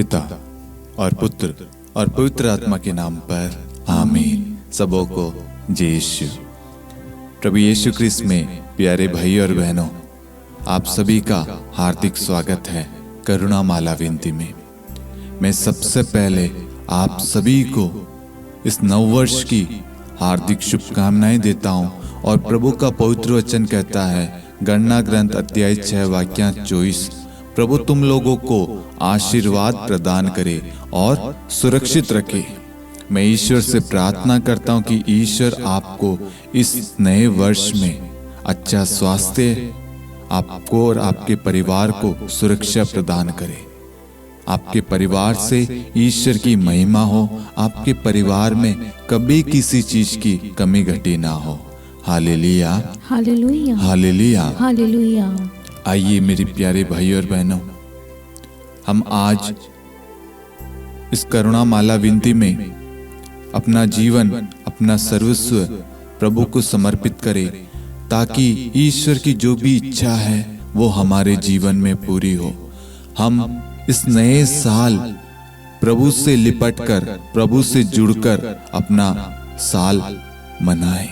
पिता और पुत्र और पवित्र आत्मा के नाम पर आमीन। सबों को जय यीशु। प्रभु यीशु क्रिस्त में प्यारे भाई और बहनों, आप सभी का हार्दिक स्वागत है करुणा माला विनती में। मैं सबसे पहले आप सभी को इस नववर्ष की हार्दिक शुभकामनाएं देता हूं और प्रभु का पवित्र वचन कहता है, गणना ग्रंथ अध्याय 6 वाक्य 24, प्रभु तुम लोगों को आशीर्वाद प्रदान करे और सुरक्षित रखे। मैं ईश्वर से प्रार्थना करता हूं कि ईश्वर आपको इस नए वर्ष में अच्छा स्वास्थ्य, आपको और आपके परिवार को सुरक्षा प्रदान करे। आपके परिवार से ईश्वर की महिमा हो, आपके परिवार में कभी किसी चीज की कमी घटी ना हो। Hallelujah, hallelujah, hallelujah, hallelujah. आइए मेरे प्यारे भाई और बहनों, हम आज इस करुणा माला विनती में अपना जीवन, अपना सर्वस्व प्रभु को समर्पित करें, ताकि ईश्वर की जो भी इच्छा है वो हमारे जीवन में पूरी हो। हम इस नए साल प्रभु से लिपटकर, प्रभु से जुड़कर अपना साल मनाएं।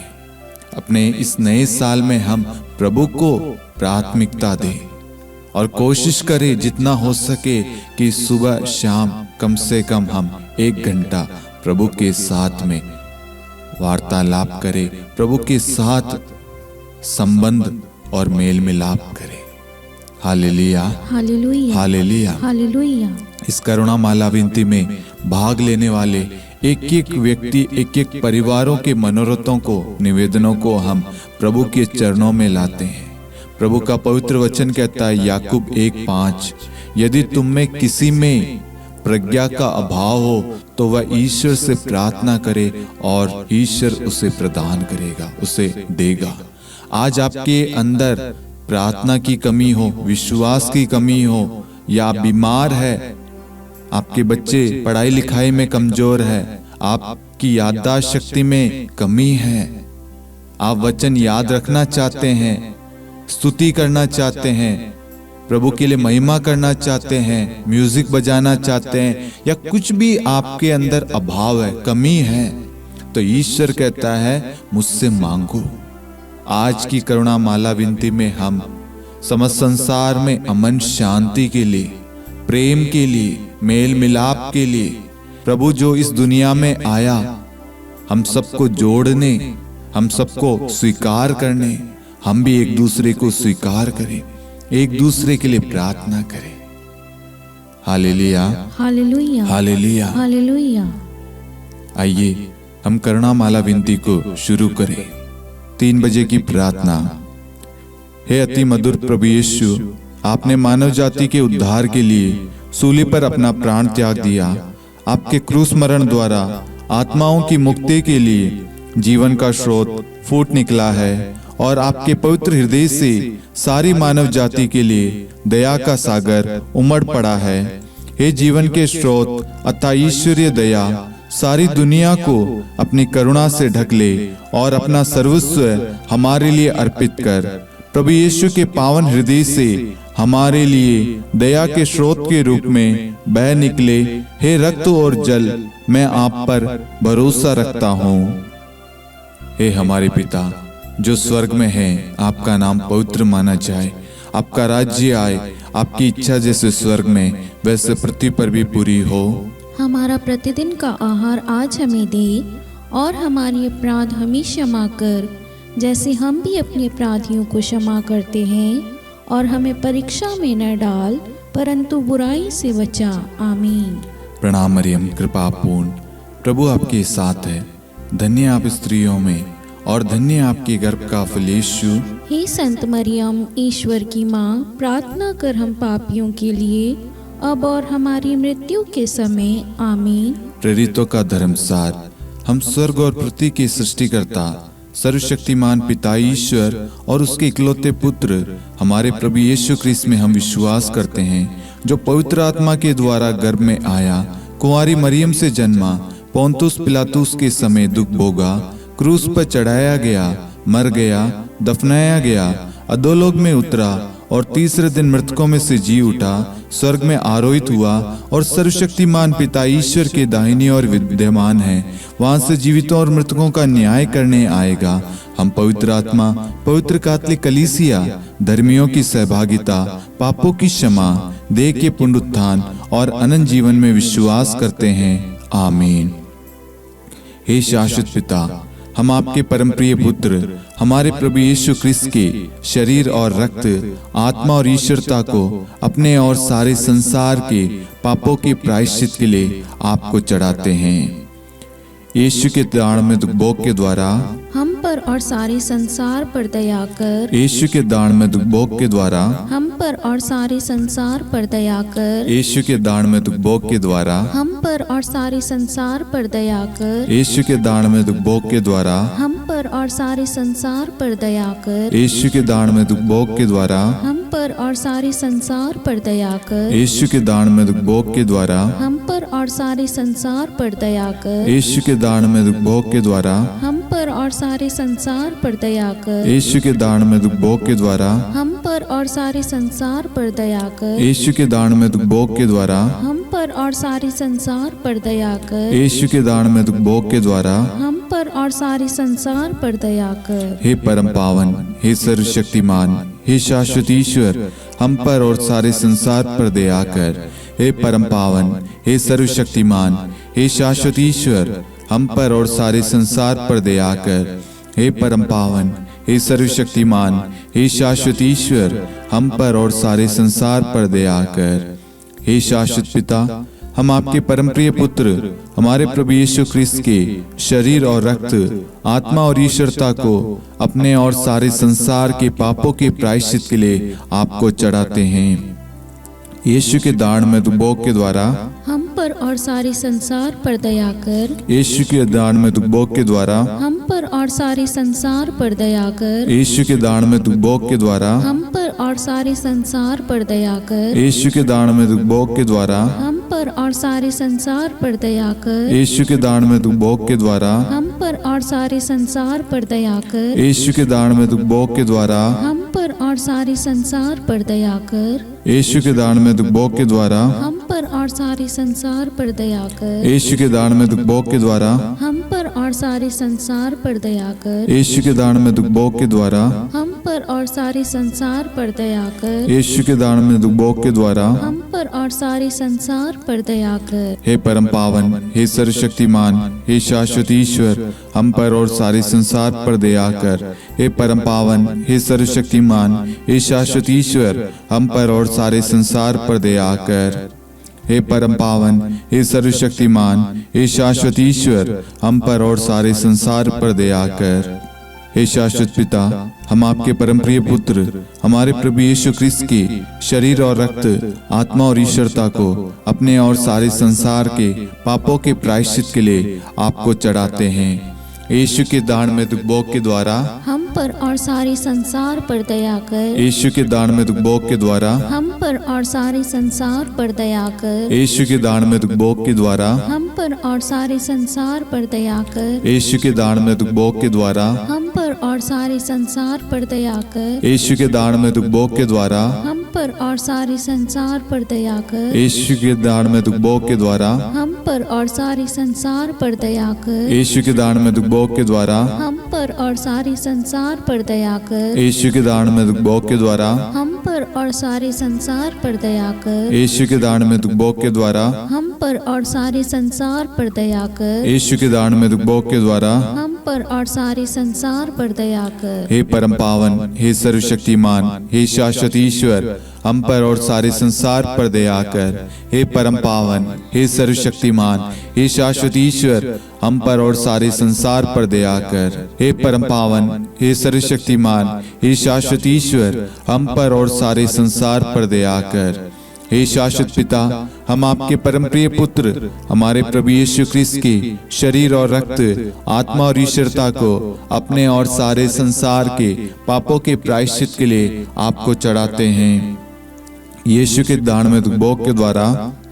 अपने इस नए साल में हम प्रभु को प्राथमिकता दें और कोशिश करें जितना हो सके कि सुबह शाम कम से कम हम 1 घंटा प्रभु के साथ में वार्तालाप करें, प्रभु के साथ संबंध और मेल मिलाप करें। Hallelujah, hallelujah, hallelujah, hallelujah. इस करुणा माला विनती में भाग लेने वाले एक एक व्यक्ति, एक एक परिवारों के मनोरथों को, निवेदनों को हम प्रभु के चरणों में लाते हैं। प्रभु का पवित्र वचन कहता है याकूब 1:5, यदि तुम में किसी में प्रज्ञा का अभाव हो तो वह ईश्वर से प्रार्थना करे और ईश्वर उसे प्रदान करेगा, उसे देगा। आज आपके अंदर प्रार्थना की कमी हो, विश्वास की कमी हो, या आप बीमार है, आपके बच्चे पढ़ाई लिखाई में कमजोर है, आपकी याददाश्त शक्ति में कमी है, आप वचन याद रखना चाहते हैं, स्तुति करना चाहते हैं, प्रभु के लिए महिमा करना चाहते हैं, म्यूजिक बजाना चाहते हैं, या कुछ भी आपके अंदर अभाव है, कमी है, तो ईश्वर कहता है मुझसे मांगो। आज की करुणा माला विनती में हम समस्त संसार में अमन शांति के लिए, प्रेम के लिए, मेल मिलाप के लिए, प्रभु जो इस दुनिया में आया हम सबको जोड़ने, हम सबको स्वीकार करने, हम भी एक दूसरे को स्वीकार करें, एक दूसरे के लिए प्रार्थना करें। Hallelujah, hallelujah, hallelujah, hallelujah. आइए हम करुणा माला विनती को शुरू करें। 3 बजे की प्रार्थना। हे अति मधुर प्रभु यीशु, आपने मानव जाति के उद्धार के लिए सूली पर अपना प्राण त्याग दिया। आपके क्रूस मरण द्वारा आत्माओं की मुक्ति के लिए जीवन का स्रोत फूट निकला है और आपके पवित्र हृदय से सारी मानव जाति के लिए दया का सागर उमड़ पड़ा है। हे जीवन के स्रोत अतः ईश्वरीय दया सारी दुनिया को अपनी करुणा से ढक ले और अपना सर्वस्व हमारे लिए अर्पित कर। प्रभु यीशु के पावन हृदय से हमारे लिए दया के स्रोत के रूप में बह निकले। हे रक्त और जल, मैं आप पर भरोसा रखता हूँ। हे हमारे पिता जो स्वर्ग में है, आपका नाम पवित्र माना जाए, आपका राज्य आए, आपकी इच्छा जैसे स्वर्ग में वैसे पृथ्वी पर भी पूरी हो। हमारा प्रतिदिन का आहार आज हमें दे और हमारे अपराध हमें क्षमा कर, जैसे हम भी अपने अपराधियों को क्षमा करते हैं, और हमें परीक्षा में न डाल परंतु बुराई से बचा। आमीन। प्रणाम मरियम, कृपा पूर्ण, प्रभु आपके साथ है, धन्य आप स्त्रियों में और धन्य आपके गर्भ का फल यीशु। हे संत मरियम, ईश्वर की माँ, प्रार्थना कर हम पापियों के लिए अब और हमारी मृत्यु के समय। आमीन। प्रेरितों का धर्मसार। हम स्वर्ग और पृथ्वी के सृष्टिकर्ता सर्वशक्तिमान पिता ईश्वर और उसके इकलौते पुत्र हमारे प्रभु यीशु क्रिस्त में हम विश्वास करते हैं, जो पवित्र आत्मा के द्वारा गर्भ में आया, कुंवारी मरियम से जन्मा, पोंतुस पिलातुस के समय दुख भोगा, क्रूस पर चढ़ाया गया, मर गया, दफनाया गया, अधोलोक में उतरा और तीसरे दिन मृतकों में से जी उठा, स्वर्ग में आरोहित हुआ और सर्वशक्तिमान पिता ईश्वर के दाहिनी ओर विद्यमान है, वहां से जीवितों और मृतकों का न्याय करने आएगा। हम पवित्र आत्मा, पवित्र कैथोलिक कलीसिया, धर्मियों की सहभागिता, पापों की क्षमा, देह के पुनरुत्थान और अनंत जीवन में विश्वास करते हैं। आमीन। हे शाश्वत पिता, हम आपके परम प्रिय पुत्र हमारे प्रभु यीशु ख्रिस्त के शरीर और रक्त, आत्मा और ईश्वरता को अपने और सारे संसार के पापों के प्रायश्चित के लिए आपको चढ़ाते हैं। यीशु के दान में भोग के द्वारा हम पर और सारे संसार पर दया कर। यीशु के दान में भोग के द्वारा हम पर और सारे संसार पर दया कर। यीशु के दान में भोग के द्वारा हम पर और सारे संसार पर दया कर। यीशु के दान में भोग के द्वारा हम पर और सारे संसार पर दया कर। यीशु के दान में भोग के द्वारा हम पर और सारे संसार पर दया कर। यीशु के दान में भोग के द्वारा हम पर और सारे संसार पर दया कर। यीशु के दान में भोग के द्वारा हम पर और सारे संसार पर दया कर। यीशु के दान में भोग के द्वारा हम पर और सारे संसार पर दया कर। यीशु के दान में भोग के द्वारा हम पर और सारे संसार पर दया कर। यीशु के दान में भोग के द्वारा हम पर और सारे संसार पर दया कर। हे परम पावन, हे सर्वशक्तिमान, हे शाश्वत ईश्वर, हम पर और सारे संसार पर दया कर। हे परम पावन, हे सर्वशक्तिमान, हे शाश्वत ईश्वर, हम पर और सारे संसार पर दया कर। हे परम पावन, हे सर्वशक्तिमान, हे शाश्वत ईश्वर, हम पर और सारे संसार पर दया कर। हे शाश्वत पिता, हम आपके परम प्रिय पुत्र हमारे प्रभु यीशु ख्रिस्त के शरीर और रक्त, आत्मा और ईश्वरता को अपने और सारे संसार के पापों के प्रायश्चित के लिए आपको चढ़ाते हैं। यीशु के दान में भोग के द्वारा हम पर और सारे संसार पर दया कर। यीशु के दान में भोग के द्वारा हम पर और सारे संसार पर दया कर। यीशु के दान में भोग के द्वारा हम पर और सारे संसार पर दया कर। यीशु के दान में भोग के द्वारा हम पर और सारे संसार पर दया कर। यीशु के दान में भोग के द्वारा हम पर और सारे संसार पर दया कर। यीशु के दान में भोग के द्वारा हम पर और सारे संसार पर दया कर। यीशु के दान में भोग के द्वारा हम पर और सारे संसार पर दया कर। यीशु के दान में भोग के द्वारा हम पर और सारे संसार पर दया कर। यीशु के दान में भोग के द्वारा हम पर और सारे संसार पर दया कर। यीशु के दान में भोग के द्वारा हम पर और सारे संसार पर दया कर। हे परम पावन, हे सर्वशक्तिमान, हे शाश्वत ईश्वर, हम पर और सारे संसार पर दया कर। हे परम पावन, हे सर्वशक्तिमान, हे शाश्वत ईश्वर, हम पर और सारे संसार पर दया कर। हे परम पावन, हे सर्वशक्तिमान, हे शाश्वत ईश्वर, हम पर और सारे संसार पर दया कर। हे शाश्वत पिता, हम आपके परम प्रिय पुत्र हमारे प्रभु यीशु ख्रिस्त के शरीर और रक्त, आत्मा और ईश्वरता को अपने और सारे संसार के पापों के प्रायश्चित के लिए आपको चढ़ाते हैं। यीशु के दान में भोग के द्वारा हम पर और सारे संसार पर दया कर। यीशु के दान में भोग के द्वारा हम पर और सारे संसार पर दया कर। यीशु के दान में भोग के द्वारा हम पर और सारे संसार पर दया कर। यीशु के दान में भोग के द्वारा हम पर और सारे संसार पर दया कर। यीशु के दान में भोग के द्वारा हम पर और सारे संसार पर दया कर। यीशु के दान में भोग के द्वारा हम पर और सारे संसार पर दया कर। यीशु के दान में भोग के द्वारा हम पर और सारे संसार पर दया कर। यीशु के दान में भोग के द्वारा हम पर और सारे संसार पर दया कर। यीशु के दान में भोग के द्वारा हम पर और सारे संसार पर दया कर। यीशु के दान में भोग के द्वारा हम पर और सारे संसार पर दया कर। हे परम पावन, हे सर्वशक्तिमान, हे शाश्वत ईश्वर, हम पर और सारे संसार पर दया कर। हे परम पावन, हे सर्वशक्तिमान, हे शाश्वत ईश्वर, हम पर और सारे संसार पर दया कर। हे परम पावन, हे सर्वशक्तिमान, हे शाश्वत ईश्वर, हम पर और सारे संसार पर दया कर। हे शाश्वत पिता, हम आपके परम प्रिय पुत्र हमारे प्रभु यीशु ख्रिस्त के शरीर और रक्त, आत्मा और ईश्वरता को अपने और सारे संसार के पापों के प्रायश्चित के लिए आपको चढ़ाते हैं। यीशु के दानमय भोग के द्वारा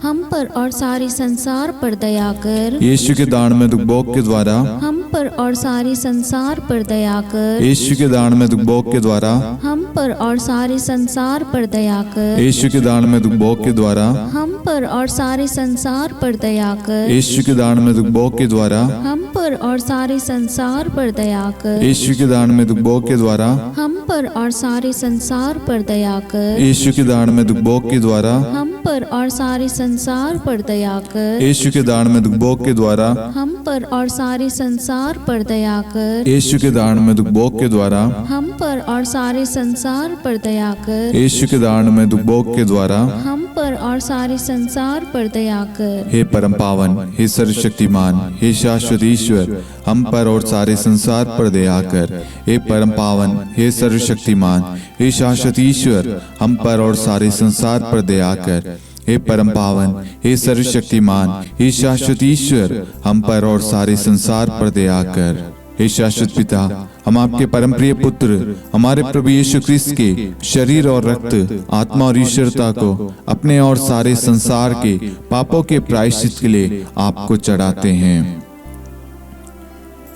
हम पर और सारे संसार पर दया कर। यीशु के दानमय भोग के द्वारा हम पर और सारे संसार पर दया कर। यीशु के दानमय भोग के द्वारा हम पर और सारे संसार पर दया कर। यीशु के दानमय भोग के द्वारा हम पर और सारे संसार पर दया कर। यीशु के दानमय भोग के द्वारा हम पर और सारे संसार पर दया कर। यीशु के दानमय भोग के द्वारा हम पर और सारे संसार पर दया कर। यीशु के दानमय भोग के द्वारा हम पर और सारे संसार पर दया कर। यीशु के दानमय भोग के द्वारा हम पर और सारे संसार पर दया कर। यीशु के दानमय भोग के द्वारा हम पर और सारे संसार पर दया कर। यीशु के दानमय भोग के द्वारा हम पर और सारे संसार पर दया कर। हे परम पावन, हे सर्वशक्तिमान, हे शाश्वत ईश्वर, हम पर और सारे संसार पर दया कर। हे परम पावन, हे सर्वशक्तिमान, हे शाश्वत ईश्वर, हम पर और सारे संसार पर दया कर। हे परम पावन, हे सर्वशक्तिमान, हे शाश्वत ईश्वर, हम पर और सारे संसार पर दया कर। हे शाश्वत पिता, हम आपके परम प्रिय पुत्र हमारे प्रभु यीशु ख्रिस्त के शरीर और रक्त, आत्मा और ईश्वरता को अपने और सारे संसार के पापों के प्रायश्चित के लिए आपको चढ़ाते हैं।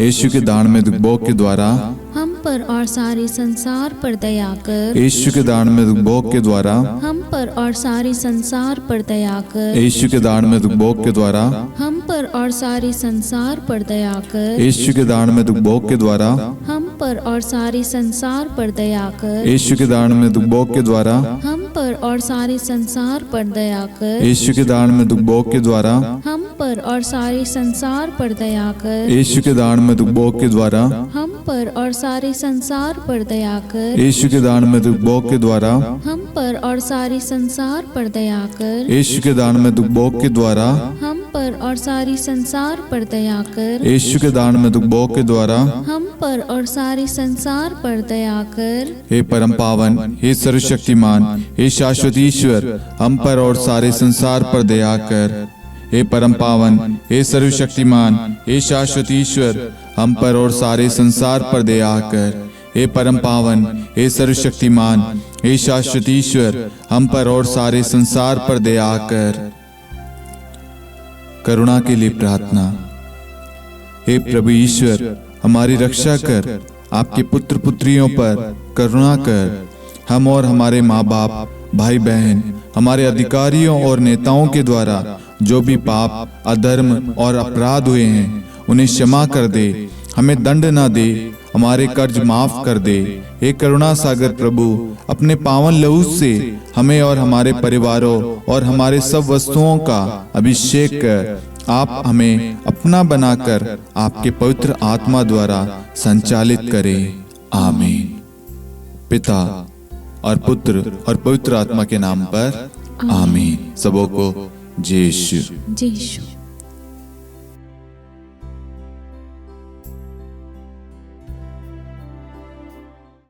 यीशु के दानमय भोग के द्वारा हम पर और सारे संसार पर दया कर। यीशु के दानमय भोग के द्वारा हम पर और सारे संसार पर दया कर। यीशु के दानमय भोग के द्वारा हम पर और सारे संसार पर दया कर। यीशु के दानमय भोग के द्वारा हम पर और सारे संसार पर दया कर। यीशु के दानमय भोग के द्वारा हम पर और सारे संसार पर दया कर। यीशु के दानमय भोग के द्वारा हम पर और सारे संसार पर दया कर। यीशु के दानमय भोग के द्वारा हम पर और सारे संसार पर दया कर। यीशु के दानमय भोग के द्वारा हम पर और सारे संसार पर दया कर। यीशु के दानमय भोग के द्वारा हम पर और सारे संसार पर दया कर। यीशु के दानमय भोग के द्वारा हम पर और सारे संसार पर दया कर। हे परम पावन, हे सर्वशक्तिमान, हे शाश्वत ईश्वर, हम पर और सारे संसार पर दया कर। हे परम पावन, हे सर्वशक्तिमान, हे शाश्वत ईश्वर, हम पर और सारे संसार पर दया कर। हे परम पावन, हे सर्वशक्तिमान, हे शाश्वत ईश्वर, हम पर और सारे संसार पर दया कर। करुणा के लिए प्रार्थना। हे प्रभु ईश्वर, हमारी रक्षा कर, आपके पुत्र पुत्रियों पर करुणा कर। हम और हमारे माँ बाप, भाई बहन, हमारे अधिकारियों और नेताओं के द्वारा जो भी पाप, अधर्म और अपराध हुए हैं उन्हें क्षमा कर दे, हमें दंड ना दे, हमारे कर्ज माफ कर दे। हे करुणा सागर प्रभु, अपने पावन लहू से हमें और हमारे परिवारों और हमारे सब वस्तुओं का अभिषेक कर आप हमें अपना बनाकर आपके पवित्र आत्मा द्वारा संचालित करें। आमीन। पिता और पुत्र और पवित्र आत्मा के नाम पर आमीन। सबों को जय यीशु। जय यीशु।